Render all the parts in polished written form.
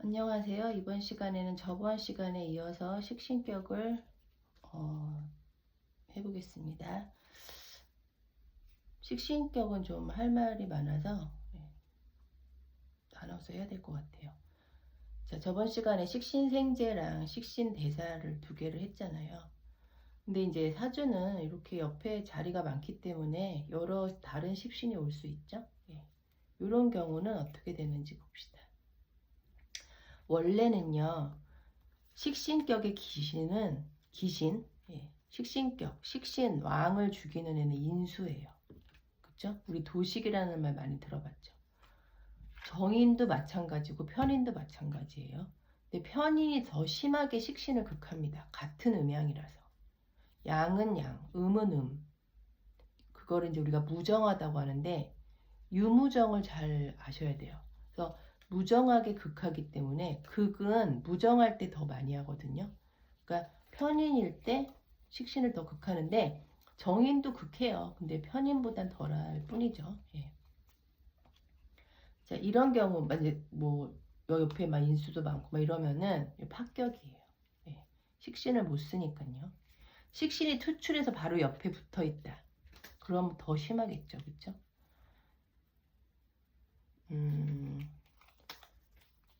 안녕하세요. 이번 시간에는 저번 시간에 이어서 식신격을 해보겠습니다. 식신격은 좀 할 말이 많아서 나눠서 해야 될 것 같아요. 자, 저번 시간에 식신생제랑 식신대사를 두 개를 했잖아요. 근데 이제 사주는 이렇게 옆에 자리가 많기 때문에 여러 다른 식신이 올 수 있죠. 이런 경우는 어떻게 되는지 봅시다. 원래는요, 식신격의 식신격, 식신 왕을 죽이는 애는 인수예요. 그쵸? 우리 도식이라는 말 많이 들어봤죠. 정인도 마찬가지고 편인도 마찬가지예요. 근데 편인이 더 심하게 식신을 극합니다. 같은 음양이라서. 양은 양, 음은 음. 그거를 이제 우리가 무정하다고 하는데 유무정을 잘 아셔야 돼요. 그래서 무정하게 극하기 때문에 극은 무정할 때 더 많이 하거든요. 그러니까 편인일 때 식신을 더 극하는데 정인도 극해요. 근데 편인보단 덜할 뿐이죠. 자, 이런 경우 이제 뭐 옆에 막 인수도 많고 막 이러면은 파격이에요. 식신을 못 쓰니까요. 식신이 투출해서 바로 옆에 붙어 있다. 그럼 더 심하겠죠, 그렇죠?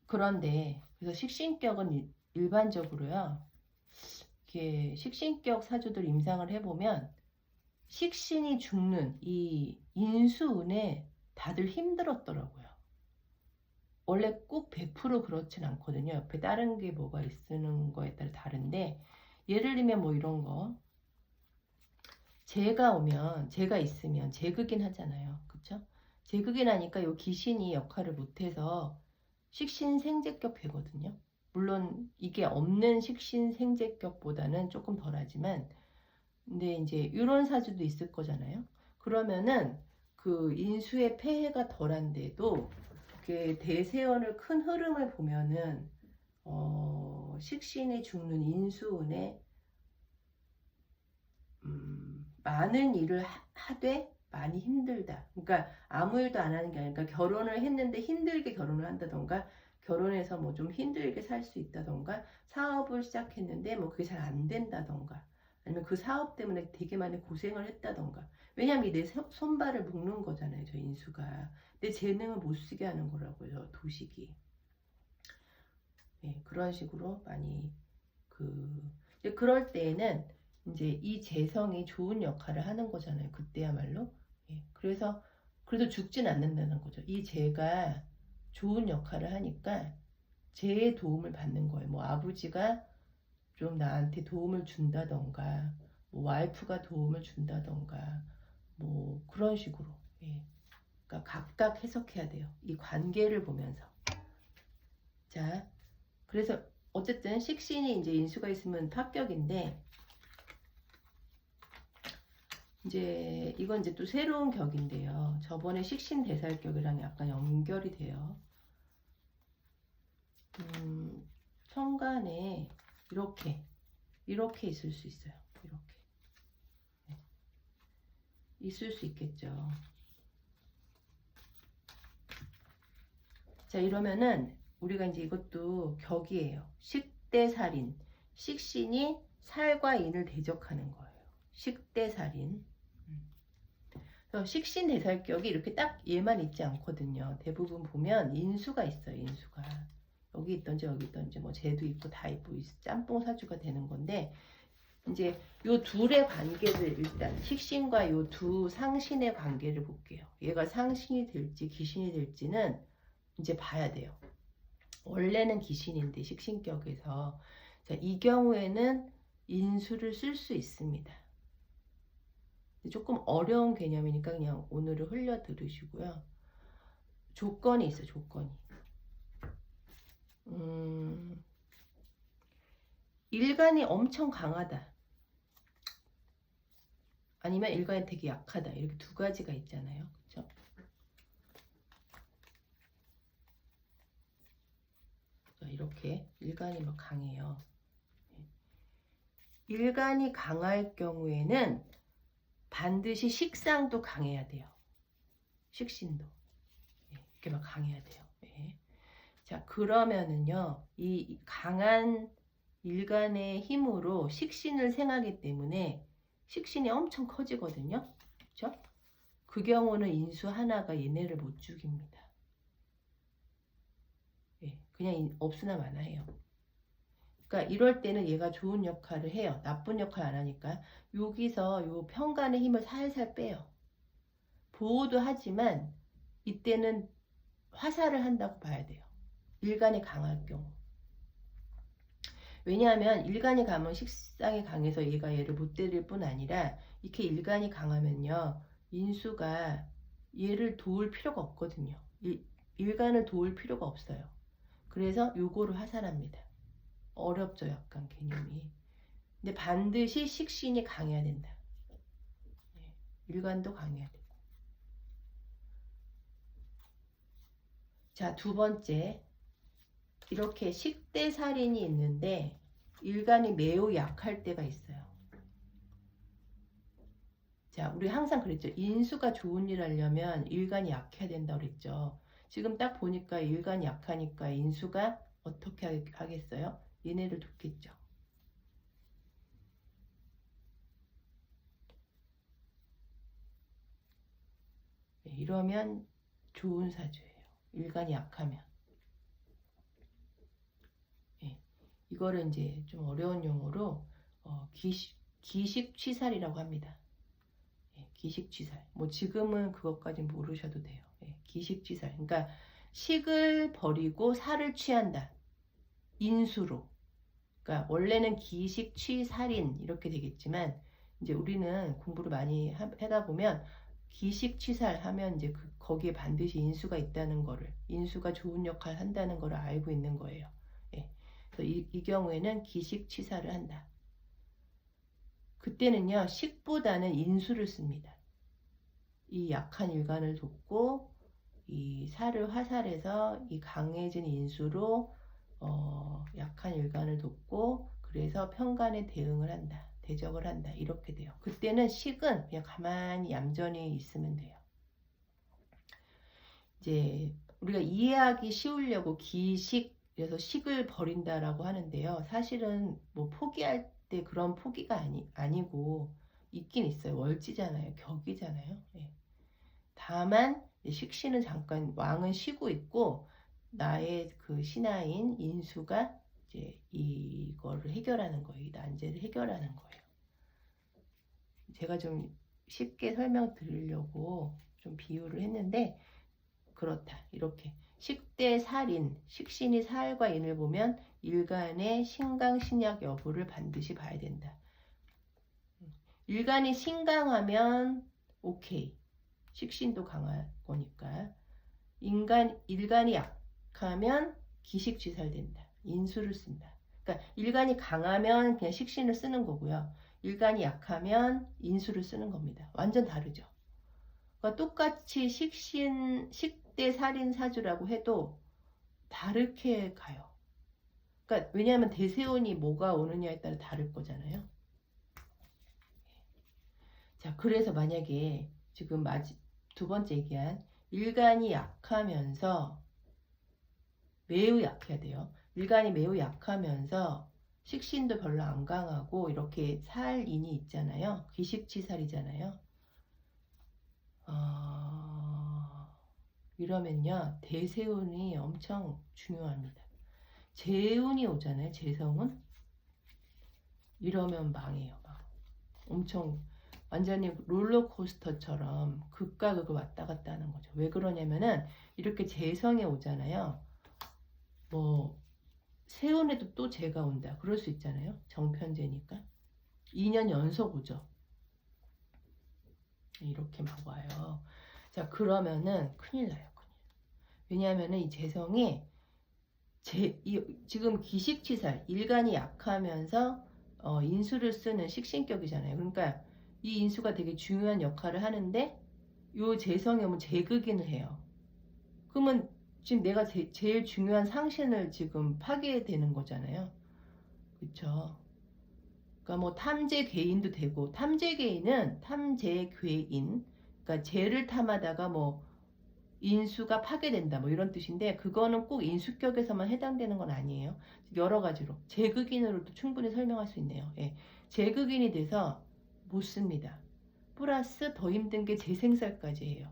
그런데 그래서 식신격은 일반적으로요. 이렇게 식신격 사주들 임상을 해보면 식신이 죽는 이 인수운에 다들 힘들었더라고요. 원래 꼭 100% 그렇진 않거든요. 옆에 다른 게 뭐가 있는 거에 따라 다른데 예를 들면 뭐 이런 거 제가 있으면 제극인 하잖아요. 그쵸? 제극인 하니까 요 귀신이 역할을 못해서 식신생제격 되거든요. 물론 이게 없는 식신생제격보다는 조금 덜하지만 근데 이제 이런 사주도 있을 거잖아요. 그러면은 그 인수의 폐해가 덜한데도 대세연을 큰 흐름을 보면은 식신이 죽는 인수운에 많은 일을 하되 많이 힘들다. 그러니까 아무 일도 안 하는 게 아니라 결혼을 했는데 힘들게 결혼을 한다던가 결혼해서 뭐 좀 힘들게 살 수 있다던가 사업을 시작했는데 뭐 그게 잘 안 된다던가 아니면 그 사업 때문에 되게 많이 고생을 했다던가 왜냐면 내 손발을 묶는 거잖아요. 저 인수가 내 재능을 못 쓰게 하는 거라고요. 도식이 그런 식으로 많이 그럴 때에는 이제 이 재성이 좋은 역할을 하는 거잖아요. 그때야말로. 그래서 그래도 죽진 않는다는 거죠. 이 재가 좋은 역할을 하니까 재의 도움을 받는 거예요. 뭐 아버지가 좀 나한테 도움을 준다던가, 뭐 와이프가 도움을 준다던가, 뭐 그런 식으로. 그러니까 각각 해석해야 돼요. 이 관계를 보면서. 자, 그래서 어쨌든 식신이 이제 인수가 있으면 합격인데 이제 이건 이제 또 새로운 격인데요. 저번에 식신 대살격이랑 약간 연결이 돼요. 천간에 이렇게 있을 수 있어요. 이렇게 있을 수 있겠죠. 자, 이러면은 우리가 이제 이것도 격이에요. 식대살인 식신이 살과 인을 대적하는 거예요. 식대살인. 식신대살격이 이렇게 딱 얘만 있지 않거든요. 대부분 보면 인수가 있어요. 인수가 여기 있던지 여기 있던지 뭐 쟤도 있고 다 있고 짬뽕 사주가 되는 건데 이제 요 둘의 관계를 일단 식신과 요 두 상신의 관계를 볼게요. 얘가 상신이 될지 귀신이 될지는 이제 봐야 돼요. 원래는 귀신인데 식신격에서 자, 이 경우에는 인수를 쓸 수 있습니다. 조금 어려운 개념이니까 그냥 오늘은 흘려 들으시고요. 조건이 있어요. 조건이. 일간이 엄청 강하다. 아니면 일간이 되게 약하다. 이렇게 두 가지가 있잖아요. 그렇죠? 이렇게 일간이 막 강해요. 일간이 강할 경우에는 반드시 식상도 강해야 돼요. 식신도. 이렇게 막 강해야 돼요. 자, 그러면은요, 이 강한 일간의 힘으로 식신을 생하기 때문에 식신이 엄청 커지거든요. 그렇죠? 그 경우는 인수 하나가 얘네를 못 죽입니다. 예, 그냥 없으나 마나해요. 그러니까 이럴 때는 얘가 좋은 역할을 해요. 나쁜 역할 안 하니까. 여기서 요 편간의 힘을 살살 빼요. 보호도 하지만 이때는 화살을 한다고 봐야 돼요. 일간이 강할 경우. 왜냐하면 일간이 강하면 식상이 강해서 얘가 얘를 못 때릴 뿐 아니라 이렇게 일간이 강하면요. 인수가 얘를 도울 필요가 없거든요. 일간을 도울 필요가 없어요. 그래서 요거를 화살합니다. 어렵죠, 약간 개념이. 근데 반드시 식신이 강해야 된다. 일간도 강해야 되고. 자, 두 번째. 이렇게 식대살인이 있는데 일간이 매우 약할 때가 있어요. 자, 우리 항상 그랬죠. 인수가 좋은 일 하려면 일간이 약해야 된다고 그랬죠. 지금 딱 보니까 일간이 약하니까 인수가 어떻게 하겠어요? 얘네를 돕겠죠. 네, 이러면 좋은 사주예요. 일간이 약하면. 네, 이거를 이제 좀 어려운 용어로 기식취살이라고 합니다. 네, 기식취살. 뭐 지금은 그것까지 모르셔도 돼요. 네, 기식취살. 그러니까 식을 버리고 살을 취한다. 인수로. 그러니까 원래는 기식취살인 이렇게 되겠지만 이제 우리는 공부를 많이 하다 보면 기식취살 하면 이제 거기에 반드시 인수가 있다는 거를, 인수가 좋은 역할을 한다는 거를 알고 있는 거예요. 예. 그래서 이 경우에는 기식취살을 한다. 그때는요, 식보다는 인수를 씁니다. 이 약한 일간을 돕고 이 살을 화살해서 이 강해진 인수로 약한 일간을 돕고 그래서 편간에 대응을 한다. 대적을 한다. 이렇게 돼요. 그때는 식은 그냥 가만히 얌전히 있으면 돼요. 이제 우리가 이해하기 쉬우려고 기식, 그래서 식을 버린다라고 하는데요. 사실은 뭐 포기할 때 그런 포기가 아니고 있긴 있어요. 월지잖아요. 격이잖아요. 예. 다만 식신은 잠깐 왕은 쉬고 있고 나의 그 신하인 인수가 이제 이거를 해결하는 거예요. 이 난제를 해결하는 거예요. 제가 좀 쉽게 설명드리려고 좀 비유를 했는데 그렇다. 이렇게 식대 살인, 식신이 살과 인을 보면 일간의 신강신약 여부를 반드시 봐야 된다. 일간이 신강하면 오케이. 식신도 강할 거니까. 일간이 약하면 기식취살된다. 인수를 쓴다. 그러니까 일간이 강하면 그냥 식신을 쓰는 거고요. 일간이 약하면 인수를 쓰는 겁니다. 완전 다르죠. 그러니까 똑같이 식대 살인 사주라고 해도 다르게 가요. 그러니까 왜냐하면 대세운이 뭐가 오느냐에 따라 다를 거잖아요. 자, 그래서 만약에 지금 두 번째 얘기한 일간이 약하면서 매우 약해야 돼요. 일간이 매우 약하면서 식신도 별로 안 강하고 이렇게 살인이 있잖아요. 기식취살이잖아요. 이러면요. 대세운이 엄청 중요합니다. 재운이 오잖아요. 재성운. 이러면 망해요. 엄청 완전히 롤러코스터처럼 극과 극을 왔다 갔다 하는 거죠. 왜 그러냐면은 이렇게 재성에 오잖아요. 뭐 세운에도 또 재가 온다. 그럴 수 있잖아요. 정편재니까. 2년 연속 오죠. 이렇게 막 와요. 자, 그러면은 큰일 나요. 왜냐하면은 이 재성이 지금 기식취살, 일간이 약하면서 인수를 쓰는 식신격이잖아요. 그러니까 이 인수가 되게 중요한 역할을 하는데 요 재성이 오면 재극인을 해요. 그러면 지금 내가 제일 중요한 상신을 지금 파괴되는 거잖아요. 그렇죠? 그러니까 뭐 탐재괴인도 되고 탐재괴인은 탐재괴인, 그러니까 재를 탐하다가 뭐 인수가 파괴된다 뭐 이런 뜻인데 그거는 꼭 인수격에서만 해당되는 건 아니에요. 여러 가지로 제극인으로도 충분히 설명할 수 있네요. 예. 제극인이 돼서 못 씁니다. 플러스 더 힘든 게 재생살까지 해요.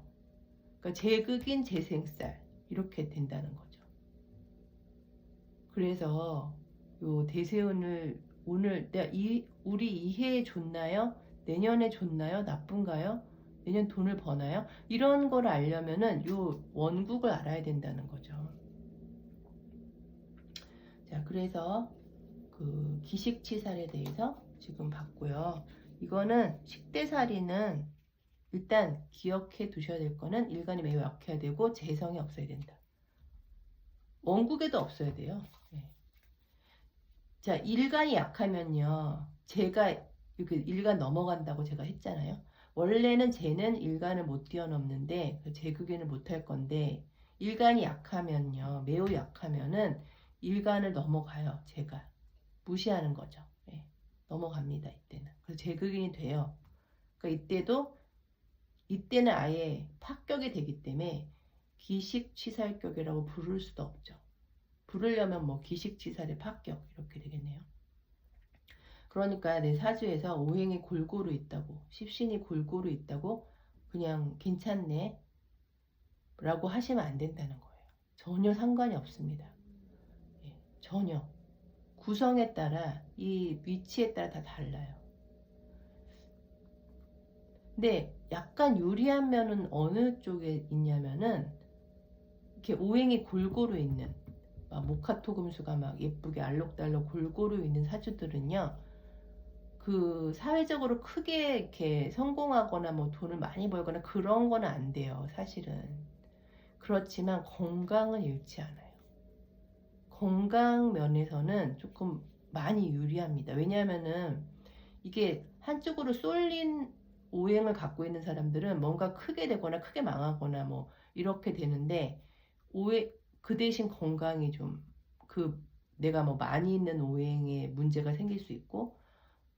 그러니까 제극인 재생살 이렇게 된다는 거죠. 그래서 요 대세운을 오늘 우리 이해에 좋나요? 내년에 좋나요? 나쁜가요? 내년 돈을 버나요? 이런 걸 알려면은 요 원국을 알아야 된다는 거죠. 자, 그래서 그 기식치살에 대해서 지금 봤고요. 이거는 식대살이는 일단 기억해 두셔야 될 거는 일간이 매우 약해야 되고 재성이 없어야 된다. 원국에도 없어야 돼요. 네. 자, 일간이 약하면요. 제가 이렇게 일간 넘어간다고 제가 했잖아요. 원래는 쟤는 일간을 못 뛰어넘는데 제극인을 못 할 건데 일간이 약하면요. 매우 약하면은 일간을 넘어가요. 제가 무시하는 거죠. 네. 넘어갑니다. 이때는. 그래서 제극인이 돼요. 그러니까 이때는 아예 파격이 되기 때문에 기식치살격이라고 부를 수도 없죠. 부르려면 뭐 기식치살의 파격 이렇게 되겠네요. 그러니까 내 사주에서 오행이 골고루 있다고 십신이 골고루 있다고 그냥 괜찮네 라고 하시면 안 된다는 거예요. 전혀 상관이 없습니다. 예, 전혀. 구성에 따라 이 위치에 따라 다 달라요. 근데 약간 유리한 면은 어느 쪽에 있냐면은 이렇게 오행이 골고루 있는 모카토금수가 막 예쁘게 알록달록 골고루 있는 사주들은요. 그 사회적으로 크게 이렇게 성공하거나 뭐 돈을 많이 벌거나 그런 거는 안 돼요. 사실은. 그렇지만 건강은 잃지 않아요. 건강 면에서는 조금 많이 유리합니다. 왜냐하면은 이게 한쪽으로 쏠린 오행을 갖고 있는 사람들은 뭔가 크게 되거나 크게 망하거나 뭐 이렇게 되는데 그 대신 건강이 좀 내가 뭐 많이 있는 오행에 문제가 생길 수 있고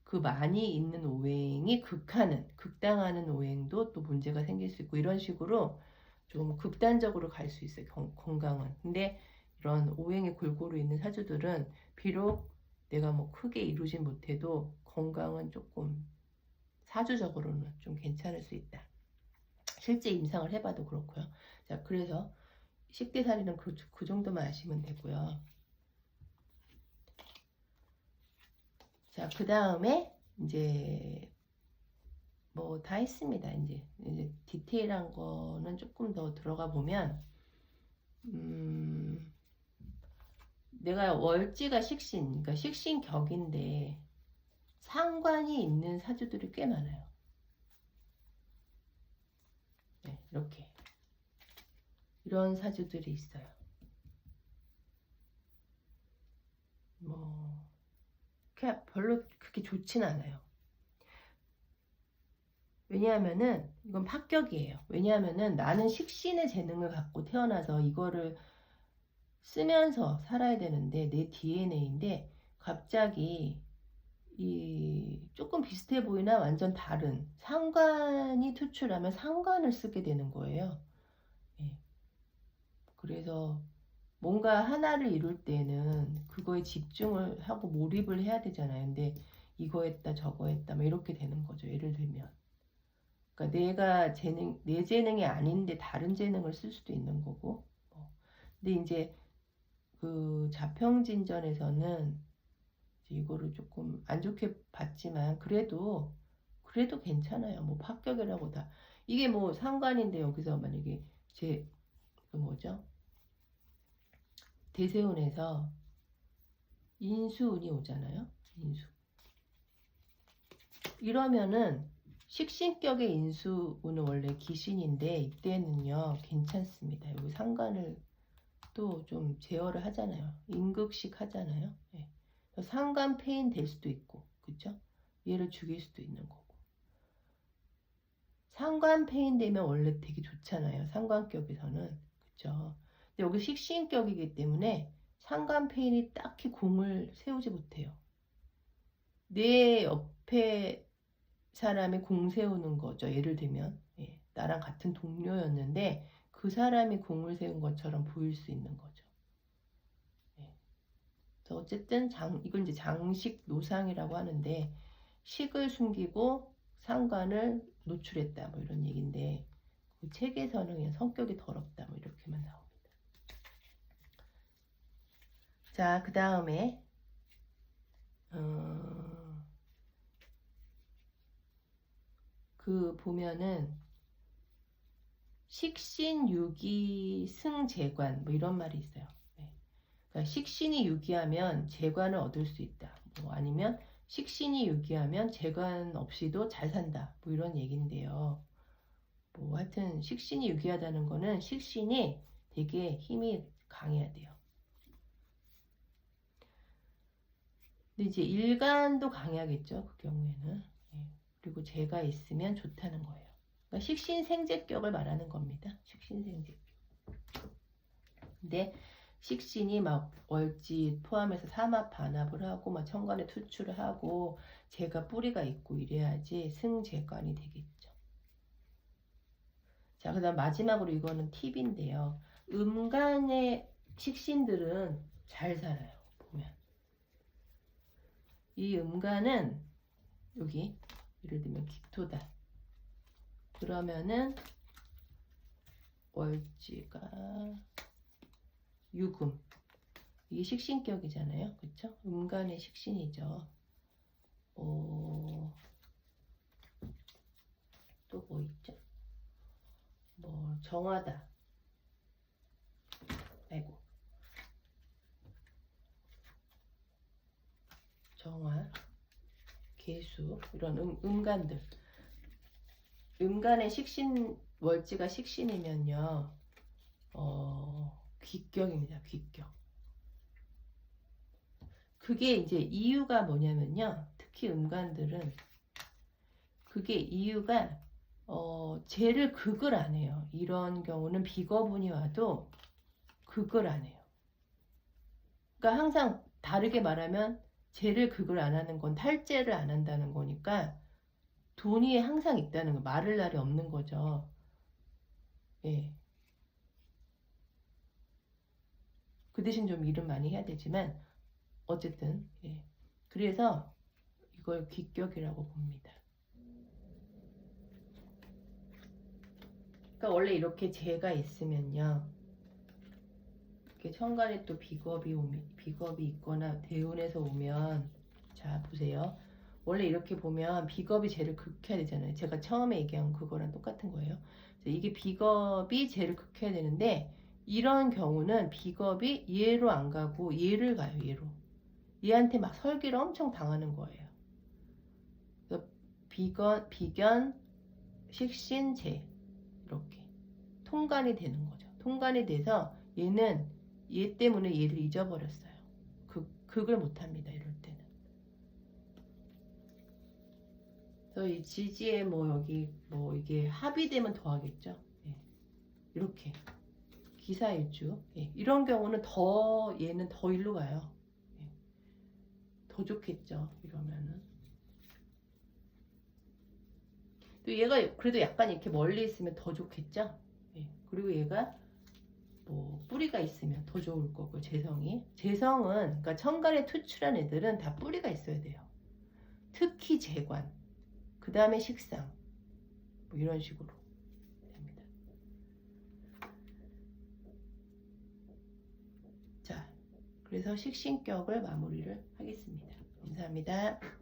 그 많이 있는 오행이 극당하는 오행도 또 문제가 생길 수 있고 이런 식으로 좀 극단적으로 갈 수 있어요. 건강은. 근데 이런 오행이 골고루 있는 사주들은 비록 내가 뭐 크게 이루진 못해도 건강은 조금 사주적으로는 좀 괜찮을 수 있다. 실제 임상을 해봐도 그렇고요. 자, 그래서 식대살이는 그 정도만 아시면 되고요. 자, 그 다음에 이제 뭐 다 했습니다. 이제 디테일한 거는 조금 더 들어가 보면 내가 월지가 식신, 그러니까 식신격인데 상관이 있는 사주들이 꽤 많아요. 네, 이렇게 이런 사주들이 있어요. 뭐 별로 그렇게 좋진 않아요. 왜냐하면은 이건 파격이에요. 왜냐하면은 나는 식신의 재능을 갖고 태어나서 이거를 쓰면서 살아야 되는데 내 DNA인데 갑자기 조금 비슷해 보이나 완전 다른 상관이 투출하면 상관을 쓰게 되는 거예요. 예. 그래서 뭔가 하나를 이룰 때는 그거에 집중을 하고 몰입을 해야 되잖아요. 근데 이거 했다 저거 했다 뭐 이렇게 되는 거죠. 예를 들면 그러니까 내 재능이 아닌데 다른 재능을 쓸 수도 있는 거고 근데 이제 그 자평진전에서는 이거를 조금 안 좋게 봤지만 그래도 괜찮아요. 뭐 합격이라고 다 이게 뭐 상관인데 여기서 만약에 그 뭐죠? 대세운에서 인수운이 오잖아요. 인수. 이러면은 식신격의 인수운은 원래 기신인데 이때는요 괜찮습니다. 여기 상관을 또 좀 제어를 하잖아요. 임극식 하잖아요. 네. 상관 폐인 될 수도 있고, 그쵸? 얘를 죽일 수도 있는 거고. 상관 폐인 되면 원래 되게 좋잖아요. 상관격에서는. 그쵸? 근데 여기 식신격이기 때문에 상관 폐인이 딱히 공을 세우지 못해요. 내 옆에 사람이 공 세우는 거죠. 예를 들면 나랑 같은 동료였는데 그 사람이 공을 세운 것처럼 보일 수 있는 거죠. 네. 그래서 어쨌든 이건 이제 장식 노상이라고 하는데 식을 숨기고 상관을 노출했다 뭐 이런 얘기인데 그 책에서는 그냥 성격이 더럽다 뭐 이렇게만 나옵니다. 자, 그 다음에 그 보면은 식신유기 승재관 뭐 이런 말이 있어요. 네. 그러니까 식신이 유기하면 재관을 얻을 수 있다. 뭐 아니면 식신이 유기하면 재관 없이도 잘 산다. 뭐 이런 얘기인데요. 뭐 하여튼 식신이 유기하다는 거는 식신이 되게 힘이 강해야 돼요. 근데 이제 일간도 강해야겠죠. 그 경우에는. 네. 그리고 재가 있으면 좋다는 거예요. 그러니까 식신생재격을 말하는 겁니다. 식신생재격. 근데 식신이 막 월지 포함해서 삼합 반합을 하고 막 천간에 투출을 하고 재가 뿌리가 있고 이래야지 승재관이 되겠죠. 자, 그다음 마지막으로 이거는 팁인데요. 음간의 식신들은 잘 살아요. 보면 이 음간은 여기 예를 들면 기토다. 그러면은 월지가 유금 이게 식신격이잖아요. 그쵸? 음간의 식신이죠. 또 뭐 있죠? 뭐 정화다. 아이고. 정화, 개수 이런 음간들. 음간의 식신 월지가 식신이면요. 귀격입니다. 귀격. 그게 이제 이유가 뭐냐면요. 특히 음간들은 그게 이유가 쟤를 극을 안 해요. 이런 경우는 비거분이 와도 극을 안 해요. 그러니까 항상 다르게 말하면 쟤를 극을 안 하는 건 탈죄를 안 한다는 거니까 돈이 항상 있다는 거, 마를 날이 없는 거죠. 예. 그 대신 좀 일은 많이 해야 되지만 어쨌든 예. 그래서 이걸 귀격이라고 봅니다. 그러니까 원래 이렇게 재가 있으면요. 이렇게 천간에 또 비겁이 있거나 대운에서 오면 자 보세요. 원래 이렇게 보면 비겁이 재를 극해야 되잖아요. 제가 처음에 얘기한 그거랑 똑같은 거예요. 이게 비겁이 재를 극해야 되는데 이런 경우는 비겁이 얘로 안 가고 얘를 가요. 얘로. 얘한테 막 설기를 엄청 당하는 거예요. 그래서 비견, 식신, 재 이렇게 통간이 되는 거죠. 통간이 돼서 얘는 얘 때문에 얘를 잊어버렸어요. 극을 못합니다. 이럴 때는. 그래서 이 지지에 뭐 여기 뭐 이게 합의되면 더 하겠죠. 예. 이렇게 기사일주 예. 이런 경우는 더 얘는 더 일로 가요. 예. 더 좋겠죠. 이러면은 또 얘가 그래도 약간 이렇게 멀리 있으면 더 좋겠죠. 예. 그리고 얘가 뭐 뿌리가 있으면 더 좋을 거고 재성은 그러니까 천간에 투출한 애들은 다 뿌리가 있어야 돼요. 특히 재관 그 다음에 식상 뭐 이런 식으로 됩니다. 자, 그래서 식신격을 마무리를 하겠습니다. 감사합니다.